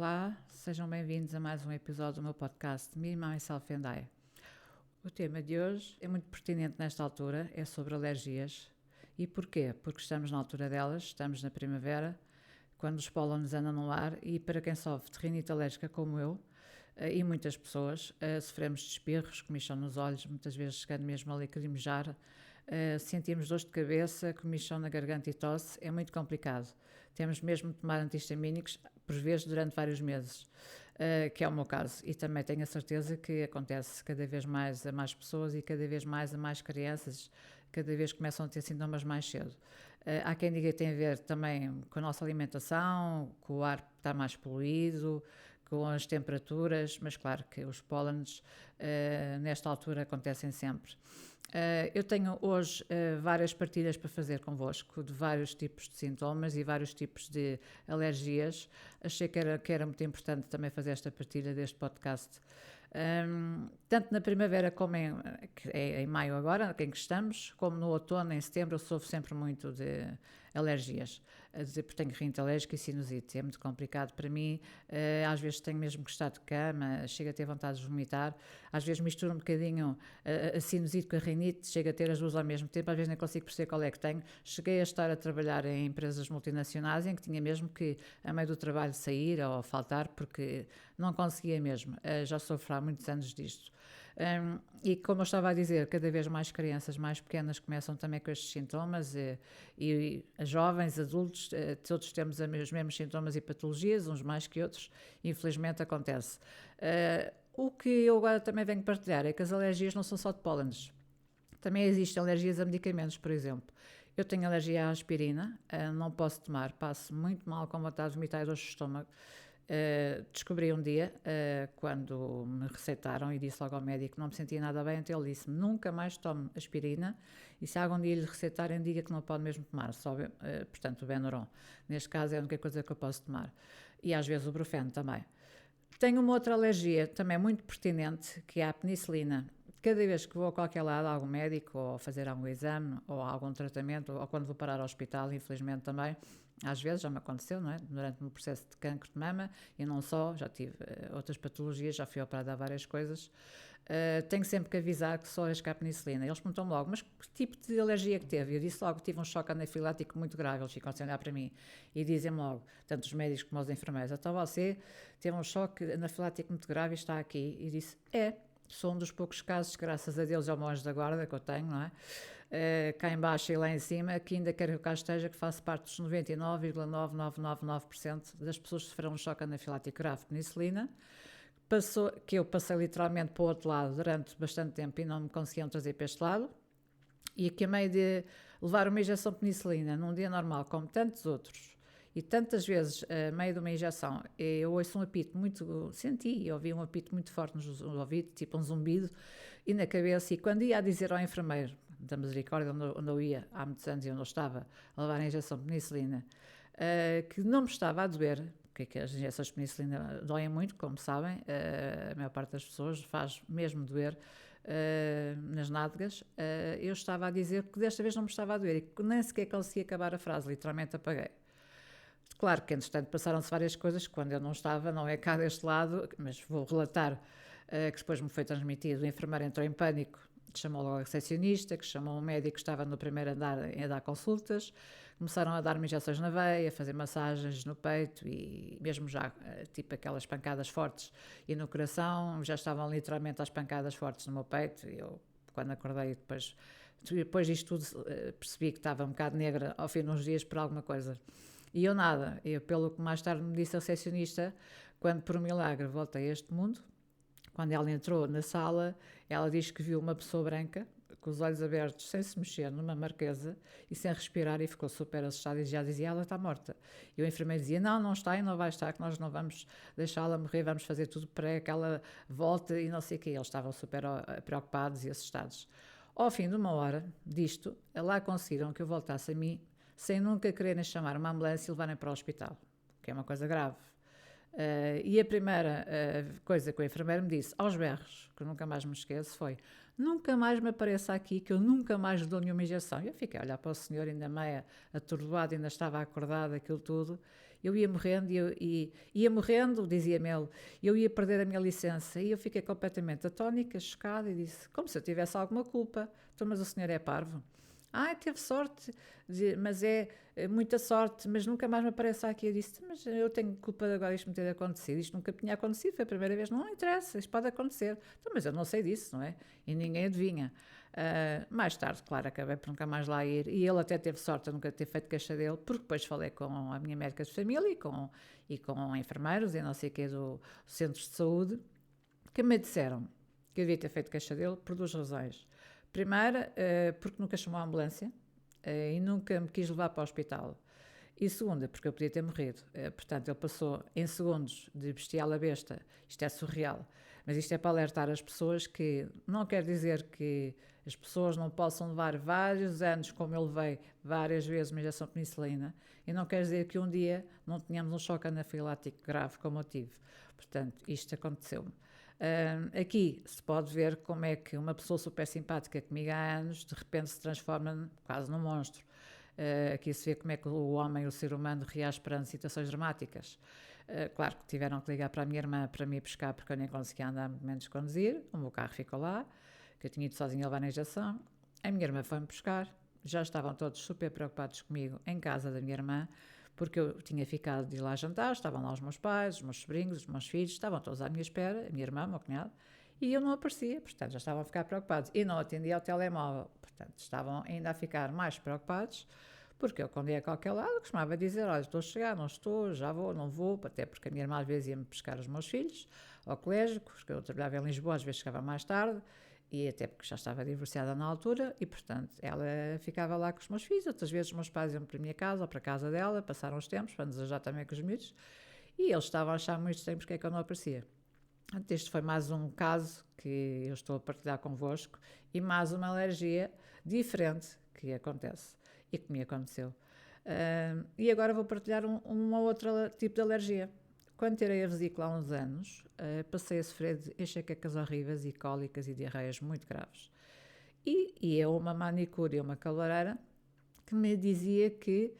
Olá, sejam bem-vindos a mais um episódio do meu podcast Me, Myself and I. O tema de hoje é muito pertinente nesta altura, é sobre alergias. E porquê? Porque estamos na altura delas, estamos na primavera, quando os pólenes andam no ar e para quem sofre de rinite alérgica como eu, e muitas pessoas, sofremos de espirros, comichão nos olhos, muitas vezes chegando mesmo a lacrimejar, sentimos dor de cabeça, comichão na garganta e tosse, é muito complicado. Temos mesmo de tomar antihistamínicos, por vezes durante vários meses, que é o meu caso. E também tenho a certeza que acontece cada vez mais a mais pessoas e cada vez mais a mais crianças, cada vez começam a ter sintomas mais cedo. Há quem diga que tem a ver também com a nossa alimentação, com o ar estar mais poluído, com as temperaturas, mas claro que os pólenes nesta altura acontecem sempre. Eu tenho hoje várias partilhas para fazer convosco de vários tipos de sintomas e vários tipos de alergias. Achei que era muito importante também fazer esta partilha deste podcast. Tanto na primavera como em maio agora, em que estamos, como no outono, em setembro, eu sofro sempre muito de alergias. Porque tenho rinite alérgica e sinusite, é muito complicado para mim. Às vezes tenho mesmo que estar de cama, chego a ter vontade de vomitar. Às vezes misturo um bocadinho a sinusite com a rinite, chego a ter as duas ao mesmo tempo, às vezes nem consigo perceber qual é que tenho. Cheguei a estar a trabalhar em empresas multinacionais em que tinha mesmo que, a meio do trabalho, sair ou faltar, porque não conseguia mesmo. Já sofro há muitos anos disto. E como eu estava a dizer, cada vez mais crianças mais pequenas começam também com estes sintomas e jovens, adultos, todos temos os mesmos sintomas e patologias, uns mais que outros, infelizmente acontece. O que eu agora também venho partilhar é que as alergias não são só de pólenes. Também existem alergias a medicamentos, por exemplo. Eu tenho alergia à aspirina, não posso tomar, passo muito mal com vontade de vomitar e dores de estômago. Descobri um dia, quando me receitaram e disse logo ao médico que não me sentia nada bem, então ele disse-me, nunca mais tome aspirina e se algum dia lhe receitarem, diga que não pode mesmo tomar, só, portanto o Benuron. Neste caso é a única coisa que eu posso tomar. E às vezes o Brufen também. Tenho uma outra alergia também muito pertinente, que é a penicilina. Cada vez que vou a qualquer lado, a algum médico, ou fazer algum exame, ou algum tratamento, ou quando vou parar ao hospital, infelizmente também, às vezes já me aconteceu, não é? Durante o meu processo de cancro de mama, e não só, já tive outras patologias, já fui operada a várias coisas. Tenho sempre que avisar que só alergica à penicilina. Eles perguntam logo, mas que tipo de alergia que teve? Eu disse logo que tive um choque anafilático muito grave. Eles ficam a olhar para mim e dizem-me logo, tanto os médicos como os enfermeiros, então você teve um choque anafilático muito grave e está aqui. E disse, sou um dos poucos casos, graças a Deus, é o meu anjo da guarda que eu tenho, não é? Cá em baixo e lá em cima, que ainda quero que eu cá esteja, que faço parte dos 99,9999% das pessoas que sofreram um choque anafilático grave de penicilina, que eu passei literalmente para o outro lado durante bastante tempo e não me conseguiam trazer para este lado, e que a meio de levar uma injeção de penicilina num dia normal, como tantos outros, e tantas vezes, a meio de uma injeção, eu ouço um apito ouvi um apito muito forte no ouvido, tipo um zumbido, e na cabeça, e quando ia a dizer ao enfermeiro da Misericórdia, onde eu ia há muitos anos e onde eu estava a levar a injeção de penicilina, que não me estava a doer, porque as injeções de penicilina doem muito, como sabem, a maior parte das pessoas faz mesmo doer nas nádegas, eu estava a dizer que desta vez não me estava a doer e que nem sequer consegui acabar a frase, literalmente apaguei. Claro que, entretanto, passaram-se várias coisas que quando eu não estava, não é cá deste lado, mas vou relatar que depois me foi transmitido. O enfermeiro entrou em pânico, chamou logo a recepcionista, que chamou um médico que estava no primeiro andar a dar consultas. Começaram a dar-me injeções na veia, a fazer massagens no peito e mesmo já, tipo aquelas pancadas fortes e no coração, já estavam literalmente as pancadas fortes no meu peito. E eu, quando acordei, depois disto tudo, percebi que estava um bocado negra ao fim de uns dias por alguma coisa. E eu nada, pelo que mais tarde me disse a recepcionista, quando por um milagre voltei a este mundo, quando ela entrou na sala, ela diz que viu uma pessoa branca, com os olhos abertos, sem se mexer, numa marquesa, e sem respirar, e ficou super assustada, e já dizia, ela está morta. E o enfermeiro dizia, não está e não vai estar, que nós não vamos deixá-la morrer, vamos fazer tudo para que ela volte, e não sei o quê. Eles estavam super preocupados e assustados. Ao fim de uma hora disto, lá conseguiram que eu voltasse a mim, sem nunca quererem chamar uma ambulância e levarem para o hospital, que é uma coisa grave. E a primeira coisa que o enfermeiro me disse, aos berros, que eu nunca mais me esqueço, foi: nunca mais me apareça aqui, que eu nunca mais lhe dou nenhuma injeção. Eu fiquei a olhar para o senhor, ainda meia atordoado, ainda estava acordado, aquilo tudo. Eu ia morrendo, ia morrendo, dizia-me ele, eu ia perder a minha licença. E eu fiquei completamente atónica, chocada, e disse, como se eu tivesse alguma culpa. Então, mas o senhor é parvo? Teve sorte, mas muita sorte, mas nunca mais me aparece aqui. Eu disse, mas eu tenho culpa de agora isto me ter acontecido. Isto nunca tinha acontecido, foi a primeira vez. Não interessa, isto pode acontecer. Então, mas eu não sei disso, não é? E ninguém adivinha. Mais tarde, claro, acabei por nunca mais lá ir. E ele até teve sorte de nunca ter feito queixa dele, porque depois falei com a minha médica de família e com enfermeiros e não sei o que do centros de saúde, que me disseram que eu devia ter feito queixa dele por duas razões. Primeira, porque nunca chamou a ambulância e nunca me quis levar para o hospital. E segunda, porque eu podia ter morrido. Portanto, ele passou em segundos de bestial a besta. Isto é surreal. Mas isto é para alertar as pessoas que não quer dizer que as pessoas não possam levar vários anos, como eu levei várias vezes uma injeção de penicilina, e não quer dizer que um dia não tenhamos um choque anafilático grave, como eu tive. Portanto, isto aconteceu-me. Aqui se pode ver como é que uma pessoa super simpática comigo há anos de repente se transforma quase num monstro. Aqui se vê como é que o homem, o ser humano, reage perante situações dramáticas. Claro que tiveram que ligar para a minha irmã para me ir buscar porque eu nem conseguia andar, muito menos conduzir. O meu carro ficou lá, que eu tinha ido sozinha a levar na injeção. A minha irmã foi-me buscar. Já estavam todos super preocupados comigo em casa da minha irmã, porque eu tinha ficado de ir lá jantar, estavam lá os meus pais, os meus sobrinhos, os meus filhos, estavam todos à minha espera, a minha irmã, o meu cunhado, e eu não aparecia, portanto já estavam a ficar preocupados. E não atendia ao telemóvel, portanto estavam ainda a ficar mais preocupados, porque eu quando ia a qualquer lado costumava dizer, olha, estou a chegar, não estou, já vou, não vou, até porque a minha irmã às vezes ia-me pescar os meus filhos ao colégio, porque eu trabalhava em Lisboa, às vezes chegava mais tarde, e até porque já estava divorciada na altura, e portanto ela ficava lá com os meus filhos. Outras vezes os meus pais iam para a minha casa ou para a casa dela, passaram os tempos para nos ajudar também com os miúdos, e eles estavam a achar muito estranho porque é que eu não aparecia. Este foi mais um caso que eu estou a partilhar convosco e mais uma alergia diferente que acontece e que me aconteceu. E agora vou partilhar uma outra tipo de alergia. Quando tirei a vesícula há uns anos, passei a sofrer de enxaquecas horríveis e cólicas e diarreias muito graves. E eu, uma manicure e uma cabeleireira, que me dizia que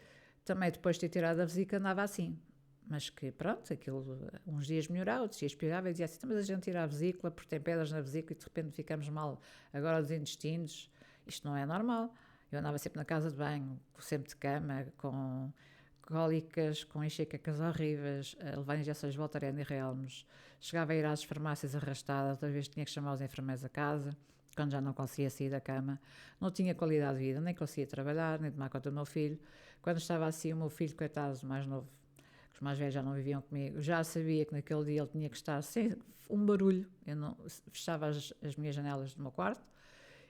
também depois de ter tirado a vesícula andava assim. Mas que pronto, aquilo uns dias melhorava, outros dias piorava, e dizia assim, mas a gente tira a vesícula porque tem pedras na vesícula e de repente ficamos mal agora dos intestinos. Isto não é normal. Eu andava sempre na casa de banho, sempre de cama, com cólicas, com enxaquecas horríveis, a levar injeções de Voltaren e Relmos. Chegava a ir às farmácias arrastada, outra vez tinha que chamar os enfermeiros a casa, quando já não conseguia sair da cama. Não tinha qualidade de vida, nem conseguia trabalhar, nem tomar conta do meu filho. Quando estava assim, o meu filho, coitado, mais novo, os mais velhos já não viviam comigo, já sabia que naquele dia ele tinha que estar sem um barulho. Eu não fechava as minhas janelas do meu quarto,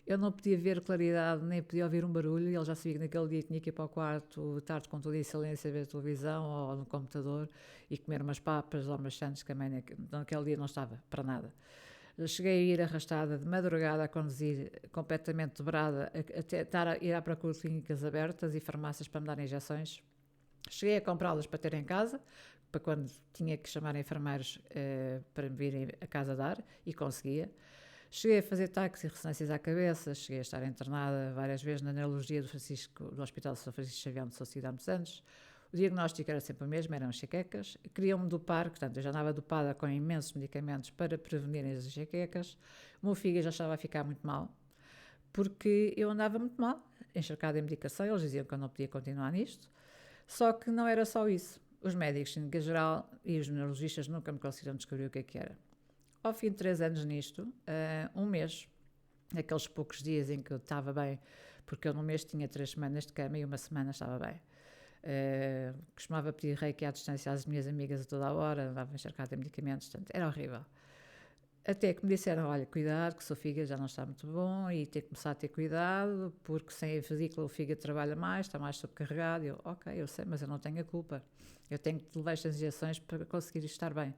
eu não podia ver claridade, nem podia ouvir um barulho, e ele já sabia que naquele dia tinha que ir para o quarto, tarde com tudo em silêncio, a ver a televisão ou no computador e comer umas papas ou umas sandes, que também naquele dia não estava para nada. Cheguei a ir arrastada de madrugada a conduzir, completamente dobrada, até ir à procura de clínicas abertas e farmácias para me dar injeções. Cheguei a comprá-las para ter em casa, para quando tinha que chamar enfermeiros para me virem a casa dar, e conseguia. Cheguei a fazer taques e ressonâncias à cabeça, cheguei a estar internada várias vezes na neurologia do Hospital São Francisco Xavier, onde sou seguida há muitos anos. O diagnóstico era sempre o mesmo, eram enxaquecas. Queriam-me dopar, portanto, eu já andava dopada com imensos medicamentos para prevenir as enxaquecas. O meu fígado já estava a ficar muito mal, porque eu andava muito mal, encharcada em medicação. Eles diziam que eu não podia continuar nisto. Só que não era só isso. Os médicos, em geral, e os neurologistas nunca me conseguiram descobrir o que era. Ao fim de 3 anos nisto, um mês, aqueles poucos dias em que eu estava bem, porque eu no mês tinha 3 semanas de cama e uma semana estava bem. Costumava pedir reiki à distância às minhas amigas a toda a hora, andava encharcada em medicamentos, portanto, era horrível. Até que me disseram, olha, cuidado, que o seu fígado já não está muito bom e tem que começar a ter cuidado, porque sem a vesícula o fígado trabalha mais, está mais sobrecarregado. Eu, ok, eu sei, mas eu não tenho a culpa. Eu tenho que levar estas injeções para conseguir estar bem.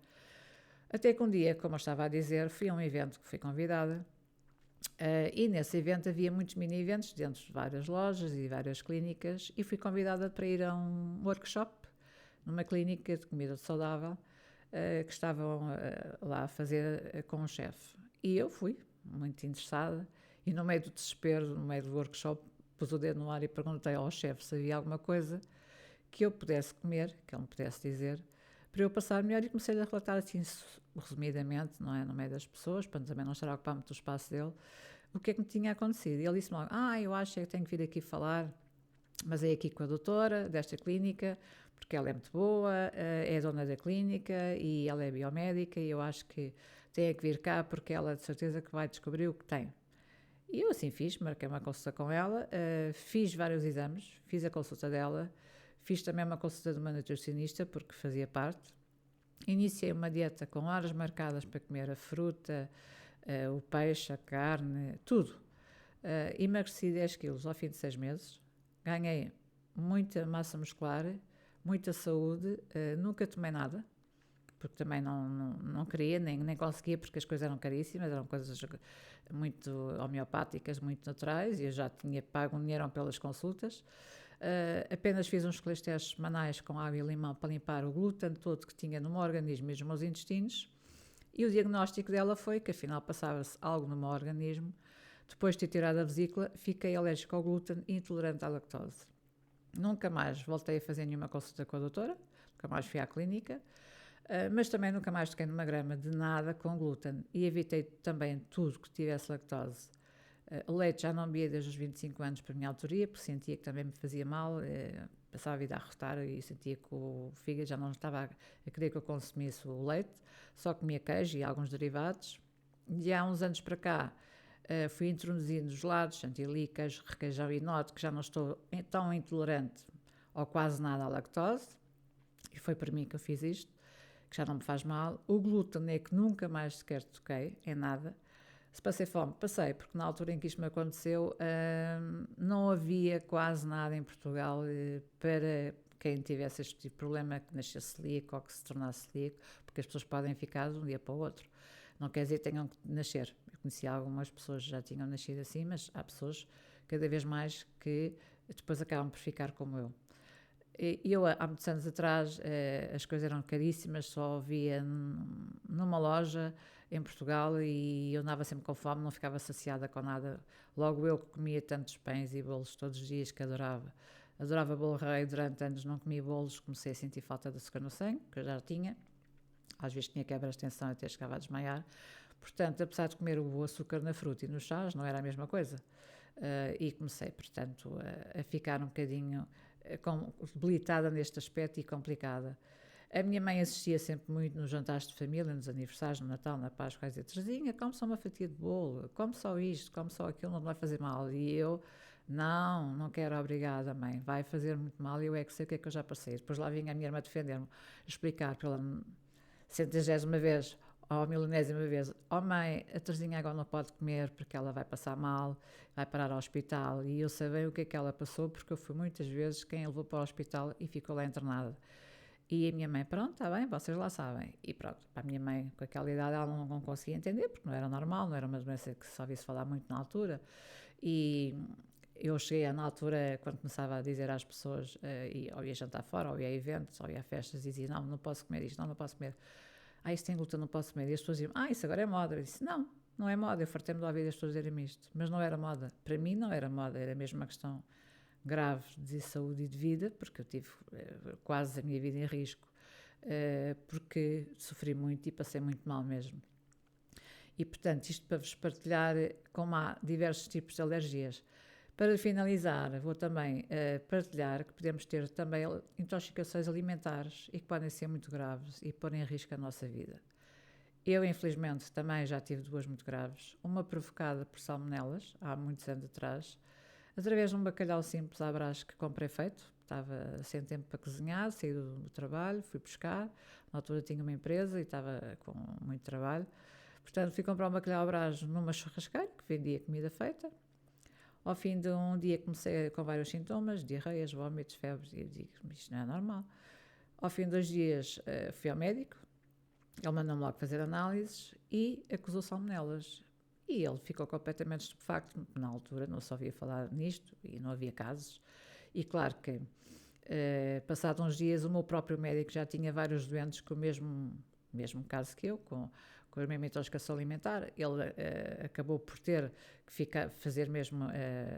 Até que um dia, como eu estava a dizer, fui a um evento que fui convidada, e nesse evento havia muitos mini-eventos dentro de várias lojas e várias clínicas, e fui convidada para ir a um workshop numa clínica de comida saudável, que estavam lá a fazer com o chefe. E eu fui, muito interessada, e no meio do desespero, no meio do workshop, pus o dedo no ar e perguntei ao chefe se havia alguma coisa que eu pudesse comer, que ele me pudesse dizer, para eu passar melhor, e comecei a relatar assim, resumidamente, não é, no meio das pessoas, para também não estar a ocupar muito o espaço dele, o que é que me tinha acontecido. E ele disse-me logo, eu acho que tenho que vir aqui falar, mas é aqui com a doutora desta clínica, porque ela é muito boa, é a dona da clínica e ela é biomédica, e eu acho que tem que vir cá porque ela de certeza que vai descobrir o que tem. E eu assim fiz, marquei uma consulta com ela, fiz vários exames, fiz a consulta dela, fiz também uma consulta de uma nutricionista, porque fazia parte. Iniciei uma dieta com horas marcadas para comer a fruta, o peixe, a carne, tudo. Emagreci 10 quilos ao fim de 6 meses, ganhei muita massa muscular, muita saúde, nunca tomei nada, porque também não queria, nem conseguia, porque as coisas eram caríssimas, eram coisas muito homeopáticas, muito naturais, e eu já tinha pago um dinheiro pelas consultas. Apenas fiz uns colestéreos semanais com água e limão para limpar o glúten todo que tinha no meu organismo e nos meus intestinos, e o diagnóstico dela foi que afinal passava-se algo no meu organismo. Depois de ter tirado a vesícula, fiquei alérgico ao glúten e intolerante à lactose. Nunca mais voltei a fazer nenhuma consulta com a doutora, nunca mais fui à clínica, mas também nunca mais toquei numa grama de nada com glúten, e evitei também tudo que tivesse lactose. Leite já não bebia desde os 25 anos por minha autoria, porque sentia que também me fazia mal, passava a vida a arrotar e sentia que o fígado já não estava a querer que eu consumisse o leite, só comia queijo e alguns derivados. E há uns anos para cá fui introduzindo gelados, chantilly, queijo, requeijão, e noto que já não estou tão intolerante ou quase nada à lactose, e foi por mim que eu fiz isto, que já não me faz mal. O glúten é que nunca mais sequer toquei em nada. Se passei fome, passei, porque na altura em que isto me aconteceu, não havia quase nada em Portugal para quem tivesse este tipo de problema, que nascesse celíaco ou que se tornasse celíaco, porque as pessoas podem ficar de um dia para o outro. Não quer dizer que tenham que nascer. Eu conhecia algumas pessoas que já tinham nascido assim, mas há pessoas cada vez mais que depois acabam por ficar como eu. Eu, há muitos anos atrás, as coisas eram caríssimas, só havia numa loja em Portugal, e eu andava sempre com fome, não ficava saciada com nada. Logo eu que comia tantos pães e bolos todos os dias, que adorava. Adorava bolo rei, durante anos não comia bolos, comecei a sentir falta de açúcar no sangue, que eu já tinha. Às vezes tinha quebras de tensão e até chegava a desmaiar. Portanto, apesar de comer o açúcar na fruta e nos chás, não era a mesma coisa. E comecei, portanto, a ficar um bocadinho debilitada neste aspecto e complicada. A minha mãe assistia sempre muito nos jantares de família, nos aniversários, no Natal, na Páscoa, a dizer: Terezinha, come só uma fatia de bolo, come só isto, come só aquilo, não vai fazer mal. E eu: não quero, obrigada, mãe, vai fazer muito mal, e eu é que sei o que é que eu já passei. Depois lá vinha a minha irmã defender-me, explicar pela 100ª vez, ou 1000ª vez: mãe, a Terezinha agora não pode comer porque ela vai passar mal, vai parar ao hospital. E eu sabia o que é que ela passou, porque eu fui muitas vezes quem a levou para o hospital e ficou lá internada. E a minha mãe: pronto, está bem, vocês lá sabem. E pronto, para a minha mãe, com aquela idade, ela não conseguia entender, porque não era normal, não era uma doença que só ouvia-se falar muito na altura. E eu cheguei na altura, quando começava a dizer às pessoas, ou ia jantar fora, ou ia a eventos, ou ia a festas, dizia: não posso comer isto, não posso comer. Isso tem glúten, não posso comer. E as pessoas diziam: isso agora é moda. Eu disse: não é moda. Eu fartei-me de ouvir as pessoas dizerem isto. Mas não era moda. Para mim não era moda, era mesmo uma questão grave de saúde e de vida, porque eu tive quase a minha vida em risco, porque sofri muito e passei muito mal mesmo. E, portanto, isto para vos partilhar como há diversos tipos de alergias. Para finalizar, vou também partilhar que podemos ter também intoxicações alimentares, e que podem ser muito graves e pôr em risco a nossa vida. Eu, infelizmente, também já tive 2 muito graves. Uma provocada por salmonelas, há muitos anos atrás, através de um bacalhau simples à Brás que comprei feito. Estava sem tempo para cozinhar, saí do trabalho, fui pescar. Na altura tinha uma empresa e estava com muito trabalho. Portanto, fui comprar um bacalhau à Brás numa churrasqueira que vendia comida feita. Ao fim de um dia comecei com vários sintomas, diarreias, vômitos, febres, e eu digo: isto não é normal. Ao fim de 2 dias fui ao médico, ele mandou-me logo fazer análises e acusou salmonelas. E ele ficou completamente estupefacto. Na altura não só ouvia falar nisto e não havia casos. E claro que, passados uns dias, o meu próprio médico já tinha vários doentes com o mesmo mesmo caso que eu, com a mesma intoxicação alimentar. Ele acabou por ter que fazer mesmo,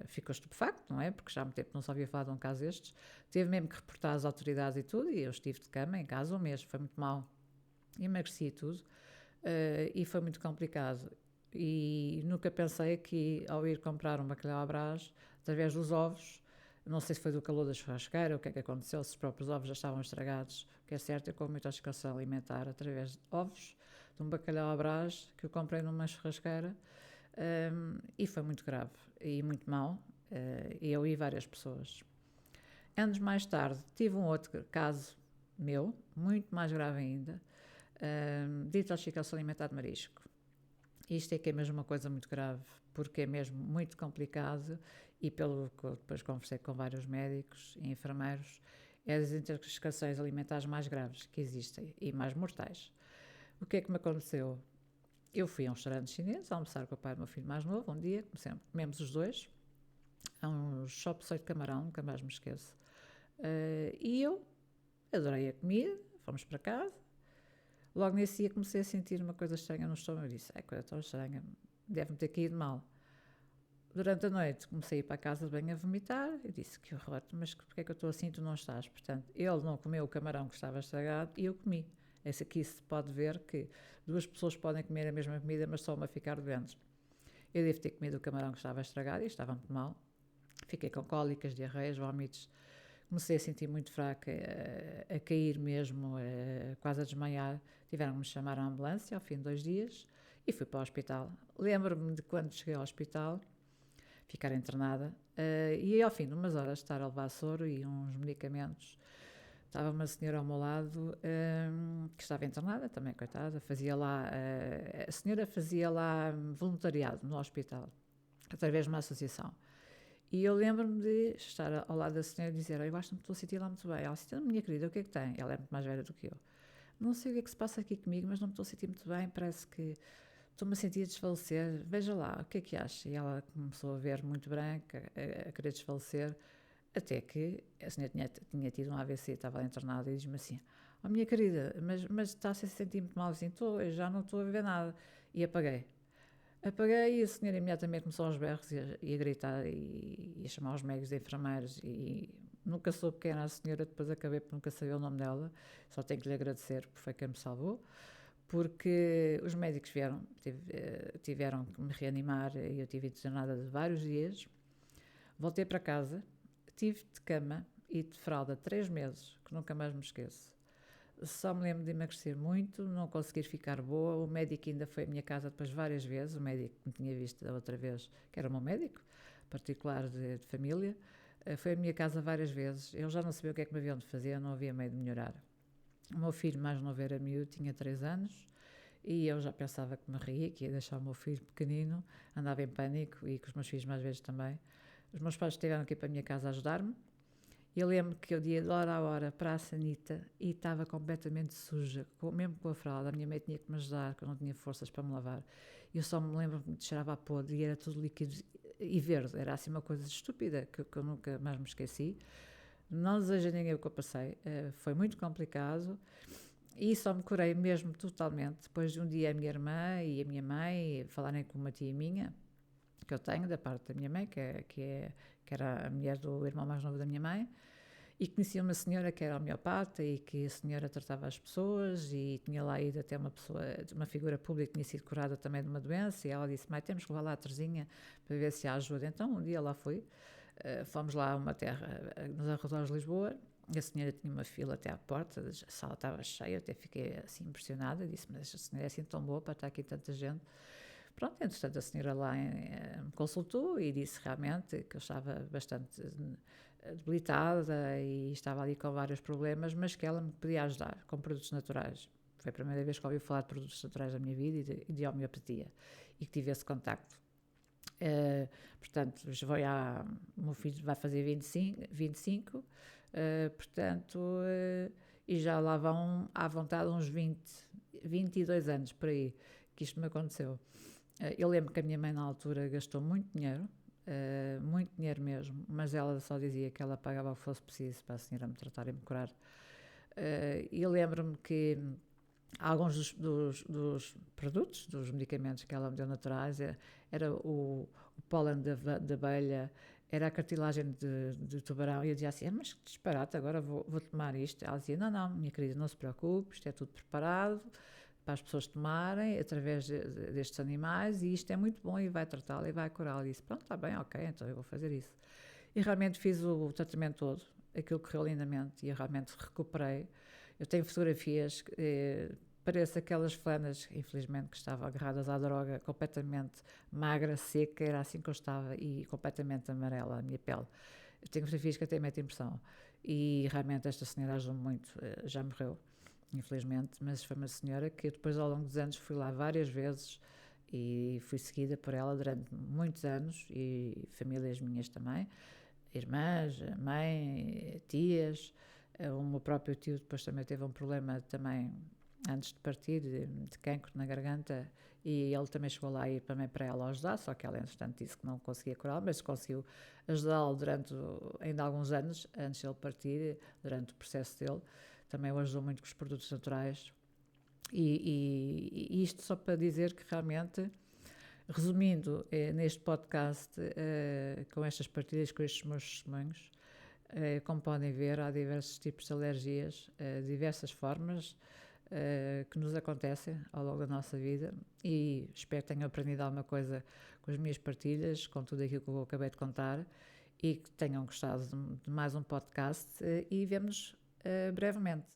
ficou estupefacto, não é? Porque já há muito tempo não se havia falado de um caso destes. Teve mesmo que reportar às autoridades e tudo, e eu estive de cama em casa um mês, foi muito mal. Emagreci tudo, e foi muito complicado. E nunca pensei que ao ir comprar um bacalhau à Brás, através dos ovos, não sei se foi do calor da churrasqueira, o que é que aconteceu, se os próprios ovos já estavam estragados. O que é certo é que houve muita intoxicação alimentar através de ovos, de um bacalhau à Brás, que eu comprei numa churrasqueira, e foi muito grave e muito mau, e eu e várias pessoas. Anos mais tarde, tive um outro caso meu, muito mais grave ainda, de intoxicação alimentar de marisco. Isto é que é mesmo uma coisa muito grave, porque é mesmo muito complicado e pelo que eu depois conversei com vários médicos e enfermeiros, é das intoxicações alimentares mais graves que existem e mais mortais. O que é que me aconteceu? Eu fui a um restaurante chinês almoçar com o pai do meu filho mais novo, um dia, comemos os dois, a um chop suey de camarão, nunca mais me esqueço. E eu adorei a comida, fomos para casa. Logo nesse dia comecei a sentir uma coisa estranha no estômago. Eu disse, coisa tão estranha, deve-me ter caído mal. Durante a noite comecei a ir para a casa de banho a vomitar. Eu disse, que horror, mas porquê é que eu estou assim e tu não estás? Portanto, ele não comeu o camarão que estava estragado e eu comi. Esse aqui se pode ver que duas pessoas podem comer a mesma comida, mas só uma ficar doente. Eu devo ter comido o camarão que estava estragado e estava muito mal. Fiquei com cólicas, diarreias, vómitos. Comecei a sentir muito fraca, a cair mesmo, quase a desmaiar. Tiveram que me chamar a ambulância ao fim de 2 dias e fui para o hospital. Lembro-me de quando cheguei ao hospital, ficar internada, e ao fim de umas horas de estar a levar soro e uns medicamentos, estava uma senhora ao meu lado, que estava internada também, coitada, a senhora fazia lá voluntariado no hospital, através de uma associação. E eu lembro-me de estar ao lado da senhora e dizer, eu acho que não me estou a sentir lá muito bem. Ela disse, minha querida, o que é que tem? Ela é muito mais velha do que eu. Não sei o que é que se passa aqui comigo, mas não me estou a sentir muito bem, parece que estou-me a sentir a desfalecer. Veja lá, o que é que acha? E ela começou a ver muito branca, a querer desfalecer, até que a senhora tinha tido um AVC, estava internada e diz-me assim, minha querida, mas está-se a sentir muito mal, assim, eu já não estou a ver nada. E apaguei. Apaguei e a senhora imediatamente começou aos berros e a gritar e a chamar os médicos e enfermeiros e nunca soube quem era a senhora, depois acabei por nunca saber o nome dela, só tenho que lhe agradecer porque foi quem me salvou, porque os médicos tiveram que me reanimar e eu tive internada de vários dias, voltei para casa, tive de cama e de fralda 3 meses, que nunca mais me esqueço. Só me lembro de emagrecer muito, não conseguir ficar boa. O médico ainda foi à minha casa depois várias vezes. O médico que me tinha visto da outra vez, que era o meu médico particular de família, foi à minha casa várias vezes. Eu já não sabia o que é que me haviam de fazer, não havia meio de melhorar. O meu filho mais novo era miúdo, tinha 3 anos, e eu já pensava que me ria, que ia deixar o meu filho pequenino, andava em pânico, e com os meus filhos mais velhos também. Os meus pais estiveram aqui para a minha casa a ajudar-me. Eu lembro que eu ia de hora a hora para a sanita e estava completamente suja, mesmo com a fralda. A minha mãe tinha que me ajudar, que eu não tinha forças para me lavar. Eu só me lembro que me cheirava a podre e era tudo líquido e verde. Era assim uma coisa estúpida que eu nunca mais me esqueci. Não desejo a ninguém o que eu passei. Foi muito complicado e só me curei mesmo totalmente. Depois de um dia a minha irmã e a minha mãe falarem com uma tia minha, que eu tenho da parte da minha mãe, que era a mulher do irmão mais novo da minha mãe, e conhecia uma senhora que era homeopata e que a senhora tratava as pessoas e tinha lá ido até uma figura pública que tinha sido curada também de uma doença, e ela disse, mãe, temos que levar lá a Terezinha para ver se há ajuda. Então um dia lá fui, fomos lá a uma terra nos arredores de Lisboa, a senhora tinha uma fila até à porta, a sala estava cheia, até fiquei assim impressionada, disse, mas esta senhora é assim tão boa para estar aqui tanta gente. Pronto, entretanto a senhora lá me consultou e disse realmente que eu estava bastante debilitada e estava ali com vários problemas, mas que ela me podia ajudar com produtos naturais. Foi a primeira vez que ouvi falar de produtos naturais da minha vida e de homeopatia e que tive esse contacto. Portanto, o meu filho vai fazer 25 portanto, e já lá vão à vontade uns 22 anos por aí que isto me aconteceu. Eu lembro que a minha mãe na altura gastou muito dinheiro mesmo, mas ela só dizia que ela pagava o que fosse preciso para a senhora me tratar e me curar. Eu lembro-me que Alguns dos produtos, dos medicamentos que ela me deu naturais, era o pólen de abelha, era a cartilagem de tubarão. E eu dizia assim, mas que disparate, agora vou tomar isto. Ela dizia, não, minha querida, não se preocupe, isto é tudo preparado para as pessoas tomarem através destes animais, e isto é muito bom e vai tratá-la e vai curá-la. E disse, pronto, está bem, ok, então eu vou fazer isso. E realmente fiz o tratamento todo, aquilo correu lindamente e eu realmente recuperei. Eu tenho fotografias, parece aquelas flanas, infelizmente, que estavam agarradas à droga, completamente magra, seca, era assim que eu estava, e completamente amarela a minha pele. Eu tenho fotografias que até metem impressão. E realmente esta senhora ajudou muito, já morreu, infelizmente, mas foi uma senhora que eu depois ao longo dos anos fui lá várias vezes e fui seguida por ela durante muitos anos, e famílias minhas também, irmãs, mãe, tias. O meu próprio tio depois também teve um problema também antes de partir, de cancro na garganta, e ele também chegou lá e também para ela ajudar, só que ela entretanto disse que não conseguia curá-lo, mas conseguiu ajudá-lo durante ainda alguns anos, antes de ele partir, durante o processo dele, também o ajudou muito com os produtos naturais, e isto só para dizer que realmente, resumindo, neste podcast, com estas partilhas, com estes meus testemunhos, como podem ver, há diversos tipos de alergias, diversas formas, que nos acontecem ao longo da nossa vida, e espero que tenham aprendido alguma coisa com as minhas partilhas, com tudo aquilo que eu acabei de contar, e que tenham gostado de mais um podcast, e vemo-nos brevemente.